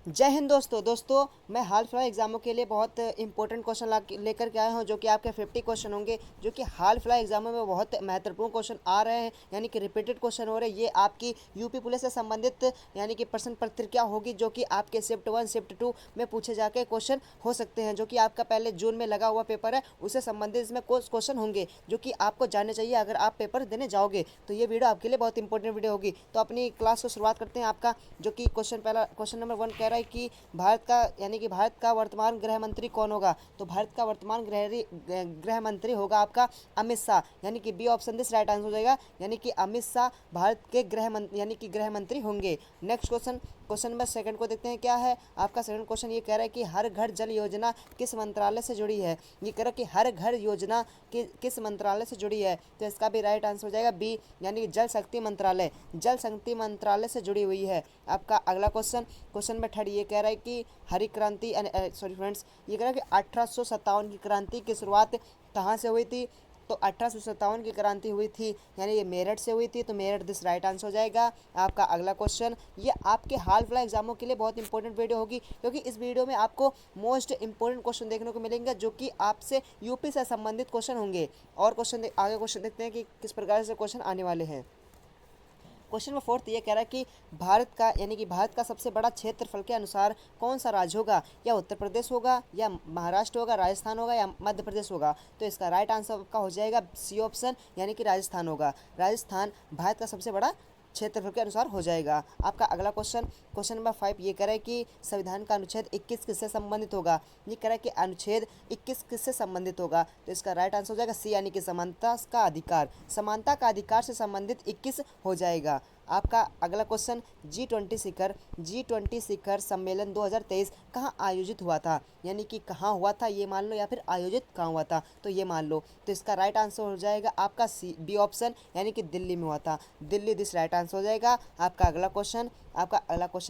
जय हिंद दोस्तों मैं हाल फिलहाल एग्जामों के लिए बहुत इंपॉर्टेंट क्वेश्चन लेकर के आया हूं जो कि आपके 50 क्वेश्चन होंगे जो कि हाल फिलहाल एग्जामों में बहुत महत्वपूर्ण क्वेश्चन आ रहे हैं यानी कि रिपीटेड क्वेश्चन हो रहे हैं। ये आपकी यूपी पुलिस से संबंधित यानी कि प्रश्न पत्रिका होगी जो कि आपके शिफ्ट 1 शिफ्ट 2 में पूछे जाके क्वेश्चन हो सकते हैं, जो कि आपका पहले जून में लगा हुआ पेपर है उससे संबंधित इसमें क्वेश्चन होंगे जो कि आपको जानने चाहिए अगर आप पेपर देने जाओगे। तो ये वीडियो आपके लिए बहुत इंपॉर्टेंट वीडियो होगी। तो अपनी क्लास को शुरुआत करते हैं। आपका जो कि पहला क्वेश्चन नंबर 1 कह रहा है कि भारत का वर्तमान गृह मंत्री कौन होगा। तो भारत का वर्तमान गृह मंत्री होगा आपका अमित शाह, यानी कि B option this right answer हो जाएगा, यानी कि अमित शाह भारत के गृह मंत्री होंगे। नेक्स्ट क्वेश्चन नंबर सेकंड को देखते हैं क्या है। आपका सेकंड क्वेश्चन ये कह रहा है कि हर घर जल योजना किस मंत्रालय से जुड़ी है। ये कह रहा है कि हर घर योजना किस मंत्रालय से जुड़ी है। तो इसका भी राइट आंसर हो जाएगा बी, यानी कि जल शक्ति मंत्रालय से जुड़ी हुई है। आपका अगला क्वेश्चन नंबर थर्ड ये कह रहा है कि हरी क्रांति सॉरी फ्रेंड्स, ये कह रहा है कि 1857 की क्रांति की शुरुआत कहाँ से हुई थी। तो 1857 की क्रांति हुई थी यानी ये मेरठ से हुई थी, तो मेरठ दिस राइट आंसर हो जाएगा। आपका अगला क्वेश्चन ये आपके हाल फिलहाल एग्जामों के लिए बहुत इंपॉर्टेंट वीडियो होगी क्योंकि इस वीडियो में आपको मोस्ट इंपॉर्टेंट क्वेश्चन देखने को मिलेंगे जो कि आपसे यूपी से संबंधित क्वेश्चन होंगे। और आगे क्वेश्चन देखते हैं कि किस प्रकार से क्वेश्चन आने वाले हैं। क्वेश्चन नंबर फोर्थ ये कह रहा है कि भारत का सबसे बड़ा क्षेत्रफल के अनुसार कौन सा राज्य होगा। या उत्तर प्रदेश होगा, या महाराष्ट्र होगा, राजस्थान होगा, या मध्य प्रदेश होगा। तो इसका राइट आंसर आपका हो जाएगा सी ऑप्शन, यानी कि राजस्थान होगा। राजस्थान भारत का सबसे बड़ा क्षेत्रफल के अनुसार हो जाएगा। आपका अगला क्वेश्चन नंबर 5 ये कह रहा है कि संविधान का अनुच्छेद 21 किससे संबंधित होगा। ये कह रहा है कि अनुच्छेद 21 किससे संबंधित होगा। तो इसका राइट आंसर हो जाएगा सी, यानी कि समानता का अधिकार से संबंधित 21 हो जाएगा। आपका अगला क्वेश्चन जी 20 शिखर सम्मेलन 2023 कहाँ आयोजित हुआ था। यानी कि कहाँ हुआ था ये मान लो, या फिर आयोजित कहाँ हुआ था तो ये मान लो। तो इसका राइट आंसर हो जाएगा आपका सी, बी ऑप्शन, यानी कि दिल्ली में हुआ था। दिल्ली दिस राइट आंसर हो जाएगा। आपका अगला क्वेश्चन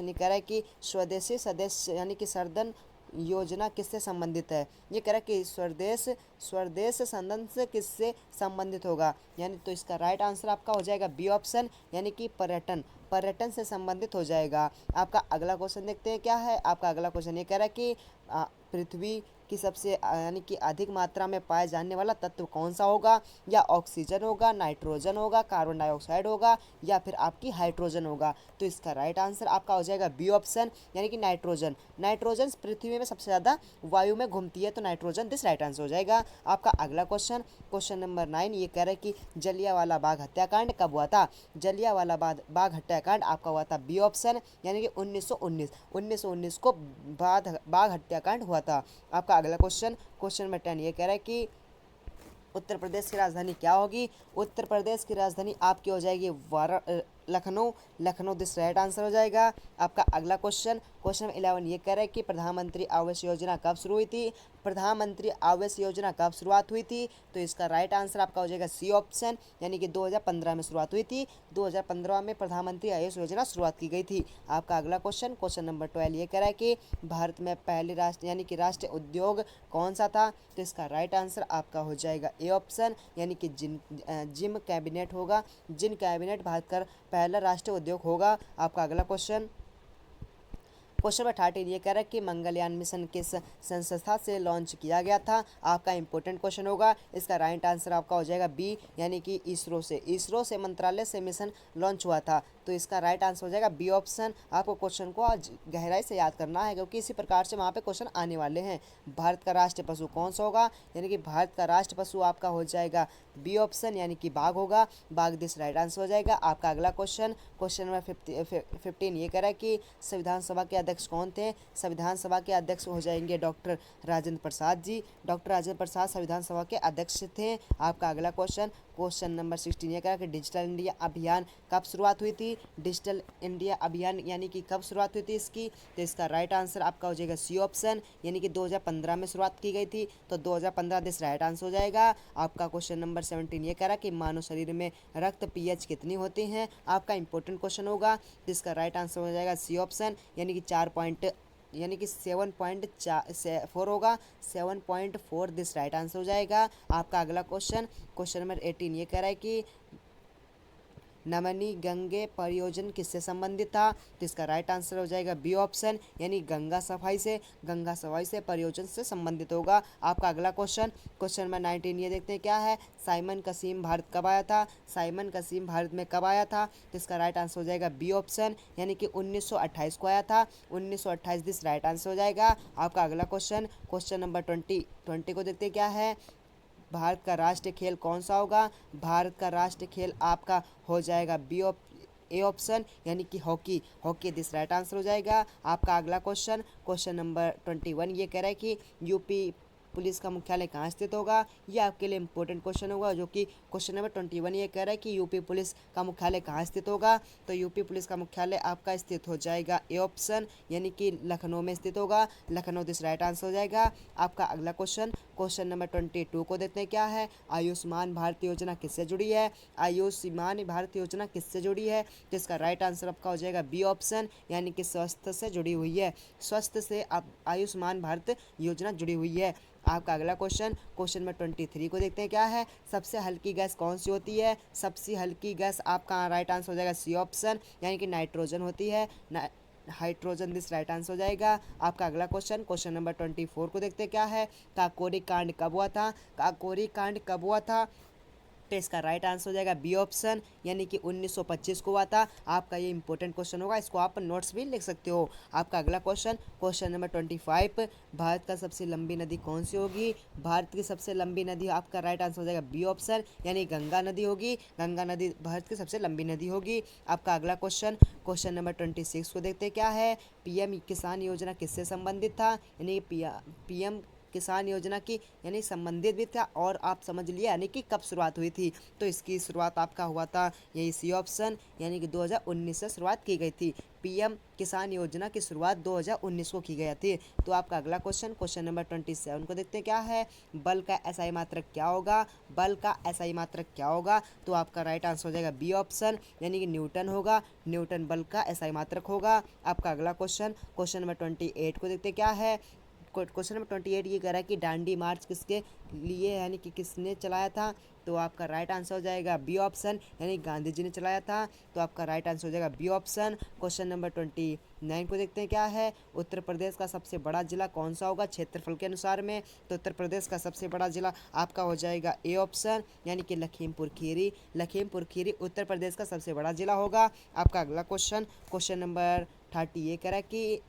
ये कह रहा है कि स्वदेशी सदस्य यानी कि सर्दन योजना किससे संबंधित है। ये कह रहा है कि स्वदेश संबंध से किससे संबंधित होगा। यानी तो इसका राइट आंसर आपका हो जाएगा बी ऑप्शन, यानी कि पर्यटन से संबंधित हो जाएगा। आपका अगला क्वेश्चन देखते हैं क्या है। आपका अगला क्वेश्चन ये कह रहा है कि पृथ्वी की सबसे यानी कि अधिक मात्रा में पाया जाने वाला तत्व कौन सा होगा। या ऑक्सीजन होगा, नाइट्रोजन होगा, कार्बन डाइऑक्साइड होगा, या फिर आपकी हाइड्रोजन होगा। तो इसका राइट आंसर आपका हो जाएगा बी ऑप्शन, यानी कि नाइट्रोजन पृथ्वी में सबसे ज़्यादा वायु में घूमती है, तो नाइट्रोजन दिस राइट आंसर हो जाएगा। आपका अगला क्वेश्चन नंबर 9 ये कह रहा है कि जलियांवाला बाग हत्याकांड कब हुआ था। जलियांवाला बाग हत्याकांड आपका हुआ था बी ऑप्शन, यानी कि 1919 को बाग हत्याकांड हुआ था। आपका अगला क्वेश्चन नंबर 10 ये कह रहा है कि उत्तर प्रदेश की राजधानी क्या होगी। उत्तर प्रदेश की राजधानी आपकी हो जाएगी लखनऊ दिस राइट आंसर हो जाएगा। आपका अगला क्वेश्चन नंबर 11 ये कह रहा है कि प्रधानमंत्री आवास योजना कब शुरू हुई थी। प्रधानमंत्री आवास योजना कब शुरुआत हुई थी। तो इसका राइट आंसर आपका हो जाएगा सी ऑप्शन, यानी कि 2015 में शुरुआत हुई थी। 2015 में प्रधानमंत्री आवास योजना शुरुआत की गई थी। आपका अगला क्वेश्चन नंबर 12 ये कह रहा है कि भारत में पहले राष्ट्रीय उद्योग कौन सा था। तो इसका राइट आंसर आपका हो जाएगा ए ऑप्शन, यानी कि जिम कैबिनेट होगा। जिन कैबिनेट भारत का पहला राष्ट्रीय उद्योग होगा। आपका अगला क्वेश्चन नंबर 13 ये कह रहा है कि मंगलयान मिशन किस संस्था से लॉन्च किया गया था। आपका इंपॉर्टेंट क्वेश्चन होगा। इसका राइट आंसर आपका हो जाएगा बी, यानी कि इसरो से मंत्रालय से मिशन लॉन्च हुआ था। तो इसका राइट आंसर हो जाएगा बी ऑप्शन। आपको क्वेश्चन को आज गहराई से याद करना है क्योंकि इसी प्रकार से वहाँ पे क्वेश्चन आने वाले हैं। भारत का राष्ट्रीय पशु कौन सा होगा। यानी कि भारत का राष्ट्रीय पशु आपका हो जाएगा बी ऑप्शन, यानी कि बाघ होगा। बाघ दिस राइट आंसर हो जाएगा। आपका अगला क्वेश्चन नंबर 15 ये कह रहा है कि संविधान सभा के अध्यक्ष कौन थे। संविधान सभा के अध्यक्ष हो जाएंगे डॉक्टर राजेंद्र प्रसाद जी। डॉक्टर राजेंद्र प्रसाद संविधान सभा के अध्यक्ष थे। आपका अगला क्वेश्चन नंबर 16 ये कह रहा है कि डिजिटल इंडिया अभियान कब शुरुआत हुई थी। डिजिटल इंडिया अभियान यानी कि कब शुरुआत हुई थी इसकी। तो इसका राइट आंसर आपका हो जाएगा सी ऑप्शन, यानी कि 2015 में शुरुआत की गई थी। तो 2015 दिस राइट आंसर हो जाएगा। आपका क्वेश्चन नंबर 17 ये कह रहा है कि मानव शरीर में रक्त पीएच कितनी होती हैं। आपका इंपॉर्टेंट क्वेश्चन होगा जिसका राइट आंसर हो जाएगा सी ऑप्शन, यानी कि 7.4 होगा। 7.4 दिस राइट आंसर हो जाएगा। आपका अगला क्वेश्चन नंबर 18 ये कह रहा है कि नमामि गंगे परियोजना किससे संबंधित था? तो इसका राइट आंसर हो जाएगा बी ऑप्शन, यानी गंगा सफाई से परियोजना से संबंधित होगा। आपका अगला क्वेश्चन नंबर 19 ये देखते हैं क्या है। साइमन कसीम भारत कब आया था? साइमन कसीम भारत में कब आया था? तो इसका राइट आंसर हो जाएगा बी ऑप्शन, यानी कि 1928 को आया था। 1928 दिस राइट आंसर हो जाएगा। आपका अगला क्वेश्चन नंबर 20 को देखते हैं क्या है। भारत का राष्ट्रीय खेल कौन सा होगा? भारत का राष्ट्रीय खेल आपका हो जाएगा ए ऑप्शन, यानी कि हॉकी दिस राइट आंसर हो जाएगा। आपका अगला क्वेश्चन नंबर 21 ये कह रहा है कि यूपी पुलिस का मुख्यालय कहाँ स्थित होगा? ये आपके लिए इंपॉर्टेंट क्वेश्चन होगा, जो कि क्वेश्चन नंबर 21 ये कह रहा है कि यूपी पुलिस का मुख्यालय कहाँ स्थित होगा? तो यूपी पुलिस का मुख्यालय आपका स्थित हो जाएगा ए ऑप्शन, यानी कि लखनऊ में स्थित होगा। लखनऊ दिस राइट आंसर हो जाएगा। आपका अगला क्वेश्चन नंबर 22 को देखते हैं क्या है। आयुष्मान भारत योजना किससे जुड़ी है? आयुष्मान भारत योजना किससे जुड़ी है? तो इसका राइट आंसर आपका हो जाएगा बी ऑप्शन, यानी कि स्वास्थ्य से जुड़ी हुई है। स्वास्थ्य से आयुष्मान भारत योजना जुड़ी हुई है। आपका अगला क्वेश्चन नंबर 23 को देखते हैं क्या है। सबसे हल्की गैस कौन सी होती है? सबसे हल्की गैस आपका राइट आंसर हो जाएगा सी ऑप्शन, यानी कि नाइट्रोजन होती है। हाइड्रोजन दिस राइट आंसर हो जाएगा। आपका अगला क्वेश्चन नंबर 24 को देखते हैं क्या है। काकोरी कांड कब हुआ था? काकोरी कांड कब हुआ था? तो इसका राइट आंसर हो जाएगा बी ऑप्शन, यानी कि 1925 को हुआ था। आपका ये इंपॉर्टेंट क्वेश्चन होगा, इसको आप नोट्स भी लिख सकते हो। आपका अगला क्वेश्चन नंबर 25। भारत का सबसे लंबी नदी कौन सी होगी? भारत की सबसे लंबी नदी आपका राइट आंसर हो जाएगा बी ऑप्शन, यानी गंगा नदी होगी। गंगा नदी भारत की सबसे लंबी नदी होगी। आपका अगला क्वेश्चन नंबर 26 को देखते क्या है। पीएम किसान योजना किससे संबंधित था? यानी पीएम किसान योजना की यानी संबंधित भी था, और आप समझ लिए यानी कि कब शुरुआत हुई थी। तो इसकी शुरुआत आपका हुआ था यही सी ऑप्शन, यानी कि 2019 से शुरुआत की गई थी। पीएम किसान योजना की शुरुआत 2019 को की गई थी। तो आपका अगला क्वेश्चन नंबर 27 को देखते हैं क्या है। बल का एसआई मात्रक क्या होगा? बल का एसआई मात्रक क्या होगा? तो आपका राइट आंसर हो जाएगा बी ऑप्शन, यानी कि न्यूटन होगा। न्यूटन बल का एसआई मात्रक होगा। आपका अगला क्वेश्चन नंबर 28 को देखते क्या है। क्वेश्चन नंबर 28 ये कह रहा है कि दांडी मार्च किसके लिए यानी कि किसने चलाया था? तो आपका राइट आंसर हो जाएगा बी ऑप्शन, यानी गांधी जी ने चलाया था। तो आपका राइट आंसर हो जाएगा बी ऑप्शन। क्वेश्चन नंबर 29 को देखते हैं क्या है। उत्तर प्रदेश का सबसे बड़ा जिला कौन सा होगा क्षेत्रफल के अनुसार में? तो उत्तर प्रदेश का सबसे बड़ा जिला आपका हो जाएगा ए ऑप्शन, यानी कि लखीमपुर खीरी उत्तर प्रदेश का सबसे बड़ा जिला होगा। आपका अगला क्वेश्चन नंबर 30 ये कह रहा है कि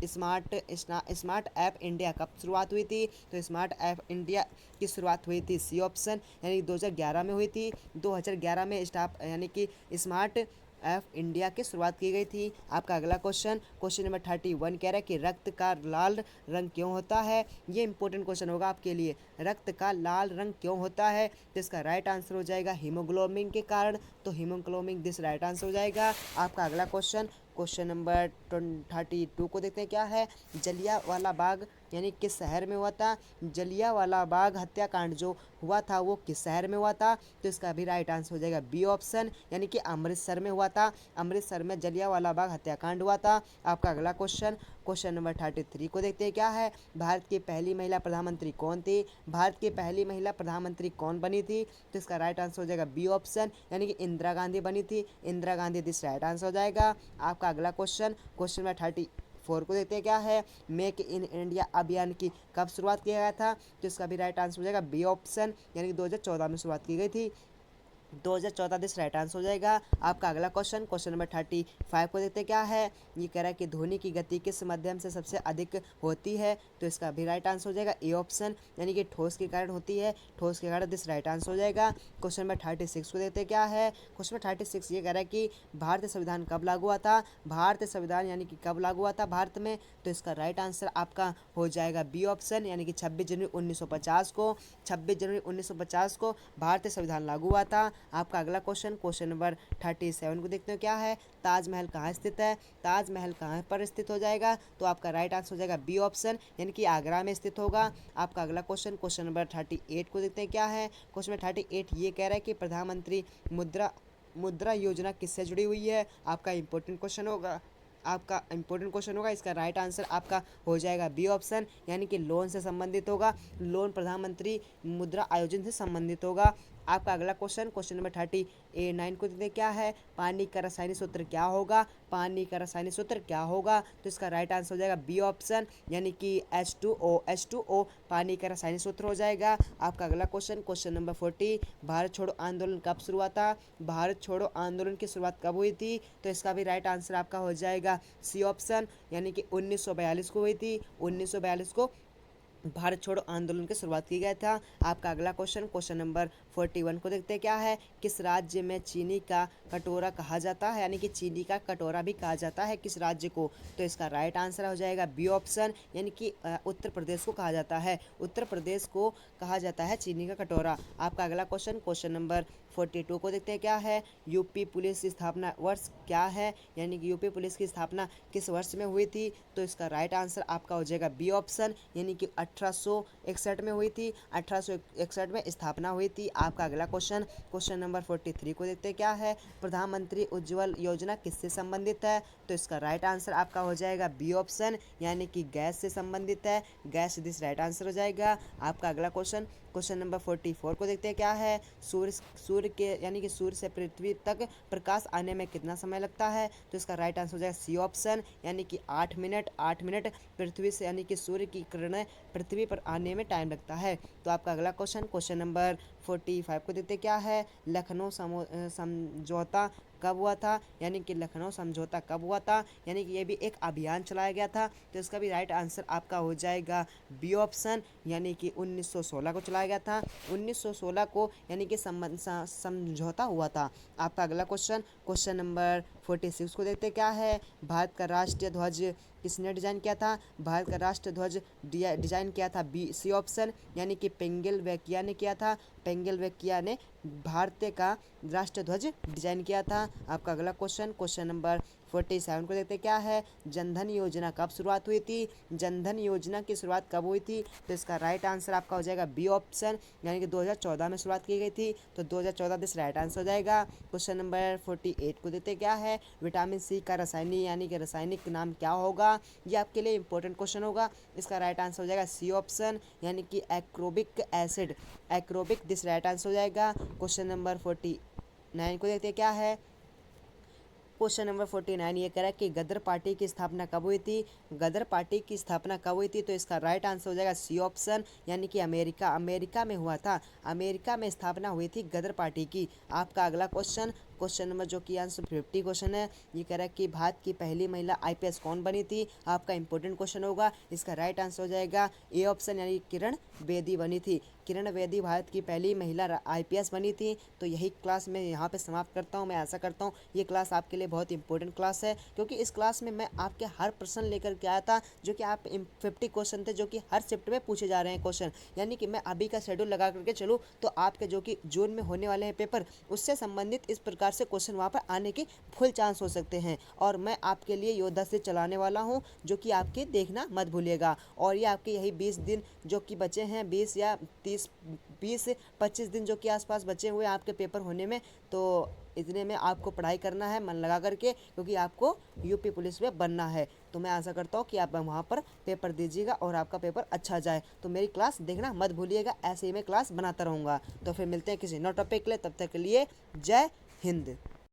स्मार्ट ऐप इंडिया कब शुरुआत हुई थी? तो स्मार्ट ऐप इंडिया की शुरुआत हुई थी सी ऑप्शन, यानी 2011 में हुई थी। 2011 में यानी कि स्मार्ट ऐप इंडिया की शुरुआत की गई थी। आपका अगला क्वेश्चन नंबर 31 कह रहा है कि रक्त का लाल रंग क्यों होता है? ये इंपॉर्टेंट क्वेश्चन होगा आपके लिए। रक्त का लाल रंग क्यों होता है? तो इसका राइट आंसर हो जाएगा हीमोग्लोबिन के कारण। तो हीमोग्लोबिन दिस राइट आंसर हो जाएगा। आपका अगला क्वेश्चन नंबर 32 को देखते हैं क्या है। जलियांवाला बाग यानी किस शहर में हुआ था? जलियांवाला बाग हत्याकांड जो हुआ था वो किस शहर में हुआ था? तो इसका भी राइट आंसर हो जाएगा बी ऑप्शन, यानी कि अमृतसर में हुआ था। अमृतसर में जलियांवाला बाग हत्याकांड हुआ था। आपका अगला क्वेश्चन नंबर 33 को देखते हैं क्या है। भारत की पहली महिला प्रधानमंत्री कौन थी? भारत की पहली महिला प्रधानमंत्री कौन बनी थी? तो इसका राइट आंसर हो जाएगा बी ऑप्शन, यानी कि इंदिरा गांधी बनी थी। Indira Gandhi this right answer हो जाएगा। आपका अगला क्वेश्चन नंबर 34 को देखते हैं क्या है। मेक इन इंडिया अभियान की कब शुरुआत किया गया था? तो इसका भी राइट आंसर हो जाएगा बी ऑप्शन, यानी कि 2014 में शुरुआत की गई थी। 2014 दिस राइट आंसर हो जाएगा। आपका अगला क्वेश्चन नंबर 35 को देखते क्या है। ये कह रहा है कि ध्वनि की गति किस माध्यम से सबसे अधिक होती है? तो इसका भी राइट आंसर हो जाएगा ए ऑप्शन, यानी कि ठोस के कारण होती है। ठोस के कारण दिस राइट आंसर हो जाएगा। क्वेश्चन नंबर 36 को देखते क्या है। क्वेश्चन नंबर 36 ये कह रहा है कि भारतीय संविधान कब लागू हुआ था? भारतीय संविधान यानी कि कब लागू हुआ था भारत में? तो इसका राइट आंसर आपका हो जाएगा बी ऑप्शन, यानी कि 26 जनवरी 1950 को। 26 जनवरी 1950 को भारतीय संविधान लागू हुआ था। आपका अगला क्वेश्चन नंबर 37 को देखते हो क्या है। ताजमहल कहाँ स्थित है? ताजमहल कहाँ पर स्थित हो जाएगा? तो आपका राइट आंसर हो जाएगा बी ऑप्शन, यानी कि आगरा में स्थित होगा। आपका अगला क्वेश्चन नंबर 38 को देखते हैं क्या है। क्वेश्चन नंबर 38 ये कह रहा है कि प्रधानमंत्री मुद्रा योजना किससे जुड़ी हुई है? आपका इंपॉर्टेंट क्वेश्चन होगा। इसका राइट आंसर आपका हो जाएगा बी ऑप्शन, यानी कि लोन से संबंधित होगा। लोन प्रधानमंत्री मुद्रा आयोजन से संबंधित होगा। आपका अगला क्वेश्चन नंबर 39 को देखते हैं क्या है, पानी का रासायनिक सूत्र क्या होगा। पानी का रासायनिक सूत्र क्या होगा, तो इसका राइट आंसर हो जाएगा बी ऑप्शन, यानी कि H2O पानी का रासायनिक सूत्र हो जाएगा। आपका अगला क्वेश्चन नंबर 40, भारत छोड़ो आंदोलन कब शुरू हुआ था। भारत छोड़ो आंदोलन की शुरुआत कब हुई थी, तो इसका भी राइट आंसर आपका हो जाएगा सी ऑप्शन, यानी कि 1942 को हुई थी। 1942 को भारत छोड़ो आंदोलन की शुरुआत की गया था। आपका अगला क्वेश्चन नंबर 41 को देखते हैं क्या है, किस राज्य में चीनी का कटोरा कहा जाता है, यानी कि चीनी का कटोरा भी कहा जाता है किस राज्य को, तो इसका राइट आंसर हो जाएगा बी ऑप्शन, यानी कि उत्तर प्रदेश को कहा जाता है। उत्तर प्रदेश को कहा जाता है चीनी का कटोरा। आपका अगला क्वेश्चन नंबर 42 को देखते हैं क्या है, यूपी पुलिस की स्थापना वर्ष क्या है, यानी कि यूपी पुलिस की स्थापना किस वर्ष में हुई थी, तो इसका राइट आंसर आपका हो जाएगा बी ऑप्शन, यानी कि 1861 में हुई थी। 1861 में स्थापना हुई थी। आपका अगला क्वेश्चन नंबर 43 को देखते हैं क्या है, प्रधानमंत्री उज्ज्वल योजना किससे संबंधित है, तो इसका राइट आंसर आपका हो जाएगा बी ऑप्शन, यानी कि गैस से संबंधित है। गैस दिस राइट आंसर हो जाएगा। आपका अगला क्वेश्चन नंबर 44 को देखते हैं क्या है, सूर्य के यानी कि सूर्य से पृथ्वी तक प्रकाश आने में कितना समय लगता है, तो इसका राइट आंसर हो जाएगा सी ऑप्शन, यानी कि 8 मिनट पृथ्वी से यानी कि सूर्य की किरणें पृथ्वी पर आने में टाइम लगता है। तो आपका अगला क्वेश्चन नंबर 45 को देखते क्या है, लखनऊ समझौता कब हुआ था, यानी कि लखनऊ समझौता कब हुआ था, यानी कि ये भी एक अभियान चलाया गया था, तो इसका भी राइट आंसर आपका हो जाएगा बी ऑप्शन, यानी कि 1916 को चलाया गया था। 1916 को यानी कि समझौता हुआ था। आपका अगला क्वेश्चन नंबर 46 को देखते क्या है, भारत का राष्ट्रीय ध्वज किसने डिजाइन किया था। भारत का राष्ट्रीय ध्वज डिजाइन किया था बी सी ऑप्शन, यानी कि पेंगल ने किया था। पेंगल ने भारत का राष्ट्रीय ध्वज डिजाइन किया था। आपका अगला क्वेश्चन नंबर 47 को देखते क्या है, जनधन योजना कब शुरुआत हुई थी। जनधन योजना की शुरुआत कब हुई थी, तो इसका राइट आंसर आपका हो जाएगा बी ऑप्शन, यानी कि 2014 में शुरुआत की गई थी, तो 2014 दिस राइट आंसर हो जाएगा। क्वेश्चन नंबर 48 को देखते क्या है, विटामिन सी का रासायनिक नाम क्या होगा। ये आपके लिए इंपॉर्टेंट क्वेश्चन होगा। इसका राइट आंसर हो जाएगा सी ऑप्शन, यानी कि एक्रोबिक एसिड। एक्रोबिक दिस राइट आंसर हो जाएगा। क्वेश्चन नंबर 49 को देखते क्या है, क्वेश्चन नंबर 49 ये कह रहा है कि गदर पार्टी की स्थापना कब हुई थी। गदर पार्टी की स्थापना कब हुई थी, तो इसका राइट आंसर हो जाएगा सी ऑप्शन, यानी कि अमेरिका में हुआ था। अमेरिका में स्थापना हुई थी गदर पार्टी की। आपका अगला क्वेश्चन नंबर जो कि आंसर 50 क्वेश्चन है, ये कह रहा है कि भारत की पहली महिला आईपीएस कौन बनी थी। आपका इंपॉर्टेंट क्वेश्चन होगा। इसका राइट आंसर हो जाएगा ए ऑप्शन, यानी किरण बेदी बनी थी। किरण बेदी भारत की पहली महिला आईपीएस बनी थी। तो यही क्लास मैं यहाँ पे समाप्त करता हूँ। मैं आशा करता हूँ ये क्लास आपके लिए बहुत इंपॉर्टेंट क्लास है, क्योंकि इस क्लास में मैं आपके हर प्रश्न लेकर के आया था, जो कि आप 50 क्वेश्चन थे, जो कि हर शिफ्ट में पूछे जा रहे हैं क्वेश्चन। यानी कि मैं अभी का शेड्यूल लगा करके चलूँ तो आपके जो कि जून में होने वाले हैं पेपर, उससे संबंधित इस प्रकार से क्वेश्चन वहाँ पर आने के फुल चांस हो सकते हैं। और मैं आपके लिए योद्धा से चलाने वाला हूँ, जो कि आपके देखना मत भूलिएगा। और ये आपके यही 20 दिन जो कि बचे हैं, 20 या 25 दिन जो कि आसपास बचे हुए आपके पेपर होने में, तो इतने में आपको पढ़ाई करना है मन लगा करके, क्योंकि आपको यूपी पुलिस में बनना है। तो मैं आशा करता हूँ कि आप वहाँ पर पेपर दीजिएगा और आपका पेपर अच्छा जाए। तो मेरी क्लास देखना मत भूलिएगा, ऐसे ही मैं क्लास बनाता रहूँगा। तो फिर मिलते हैं किसी नए टॉपिक के लिए, तब तक के लिए जय हिंद।